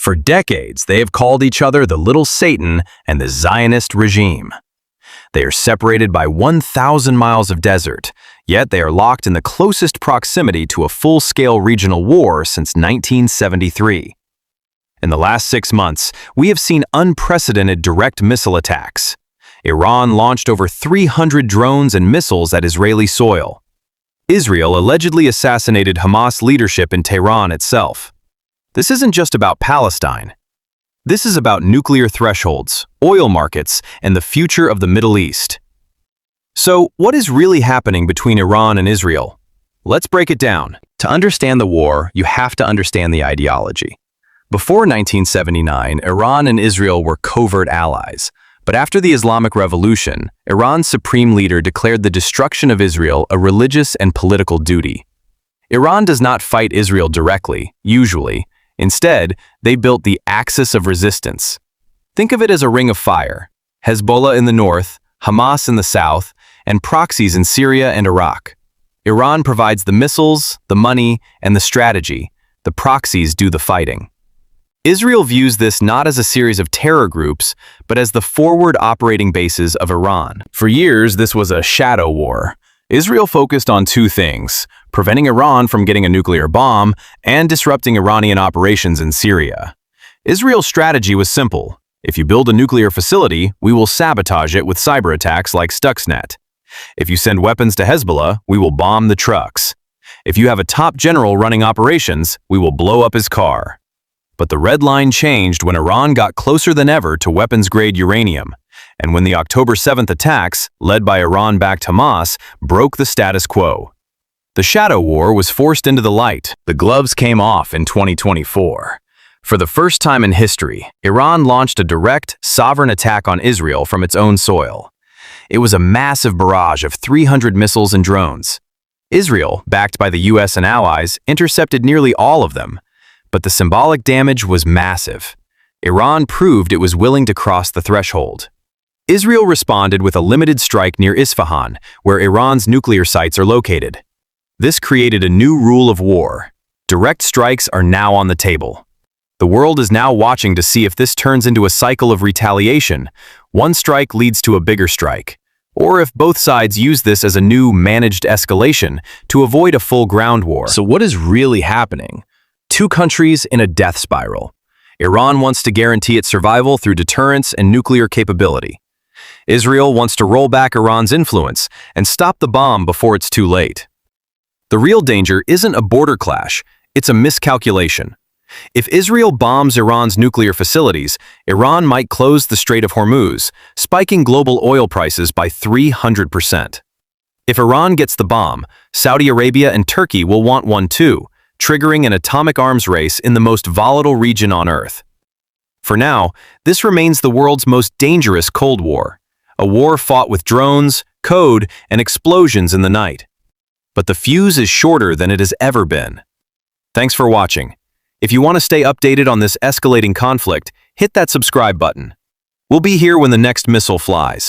For decades, they have called each other the Little Satan and the Zionist regime. They are separated by 1,000 miles of desert, yet they are locked in the closest proximity to a full-scale regional war since 1973. In the last 6 months, we have seen unprecedented direct missile attacks. Iran launched over 300 drones and missiles at Israeli soil. Israel allegedly assassinated Hamas leadership in Tehran itself. This isn't just about Palestine. This is about nuclear thresholds, oil markets, and the future of the Middle East. So, what is really happening between Iran and Israel? Let's break it down. To understand the war, you have to understand the ideology. Before 1979, Iran and Israel were covert allies. But after the Islamic Revolution, Iran's supreme leader declared the destruction of Israel a religious and political duty. Iran does not fight Israel directly, usually. Instead, they built the axis of resistance. Think of it as a ring of fire: Hezbollah in the north, Hamas in the south, and proxies in Syria and Iraq. Iran provides the missiles, the money, and the strategy. The proxies do the fighting. Israel views this not as a series of terror groups, but as the forward operating bases of Iran. For years, this was a shadow war. Israel focused on two things: preventing Iran from getting a nuclear bomb and disrupting Iranian operations in Syria. Israel's strategy was simple: if you build a nuclear facility, we will sabotage it with cyber attacks like Stuxnet. If you send weapons to Hezbollah, we will bomb the trucks. If you have a top general running operations, we will blow up his car. But the red line changed when Iran got closer than ever to weapons-grade uranium, and when the October 7th attacks, led by Iran-backed Hamas, broke the status quo. The shadow war was forced into the light. The gloves came off in 2024. For the first time in history, Iran launched a direct, sovereign attack on Israel from its own soil. It was a massive barrage of 300 missiles and drones. Israel, backed by the US and allies, intercepted nearly all of them. But the symbolic damage was massive. Iran proved it was willing to cross the threshold. Israel responded with a limited strike near Isfahan, where Iran's nuclear sites are located. This created a new rule of war. Direct strikes are now on the table. The world is now watching to see if this turns into a cycle of retaliation. One strike leads to a bigger strike. Or if both sides use this as a new managed escalation to avoid a full ground war. So what is really happening? Two countries in a death spiral. Iran wants to guarantee its survival through deterrence and nuclear capability. Israel wants to roll back Iran's influence and stop the bomb before it's too late. The real danger isn't a border clash, it's a miscalculation. If Israel bombs Iran's nuclear facilities, Iran might close the Strait of Hormuz, spiking global oil prices by 300%. If Iran gets the bomb, Saudi Arabia and Turkey will want one too, triggering an atomic arms race in the most volatile region on Earth. For now, this remains the world's most dangerous Cold War, a war fought with drones, code, and explosions in the night. But the fuse is shorter than it has ever been. Thanks for watching. If you want to stay updated on this escalating conflict, hit that subscribe button. We'll be here when the next missile flies.